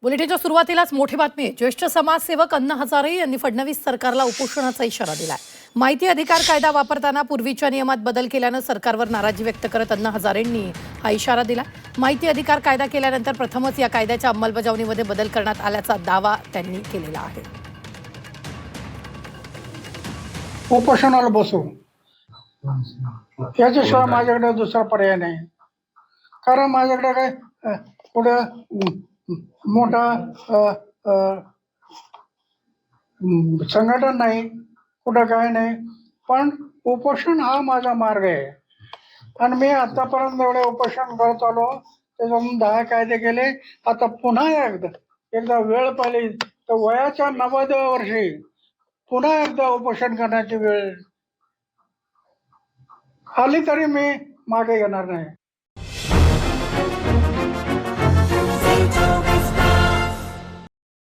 बुलेटिनच्या सुरुवातीलाच मोठी बातमी आहे. ज्येष्ठ समाजसेवक अण्णा हजारे यांनी फडणवीस सरकारला उपोषणाचा इशारा दिलाय. माहिती अधिकार कायदा वापरताना पूर्वीच्या नियमात बदल केल्यानं सरकारवर नाराजी व्यक्त करत अण्णा हजारेंनी हा इशारा दिला. माहिती अधिकार कायदा केल्यानंतर प्रथमच या कायद्याच्या अंमलबजावणीमध्ये बदल करण्यात आल्याचा दावा त्यांनी केलेला आहे. उपोषणाला बसू याच्याशिवाय माझ्याकडे दुसरा पर्याय नाही. कारण माझ्याकडे काय पुढे मोठा संघटन नाही, कुठं काय नाही. पण उपोषण हा माझा मार्ग आहे. आणि मी आतापर्यंत एवढे उपोषण करत आलो, त्याच्यातून 10 कायदे केले. आता पुन्हा एकदा वेळ पाहिली तर वयाच्या 90व्या वर्षी पुन्हा एकदा उपोषण करण्याची वेळ आली तरी मी मागे घेणार नाही.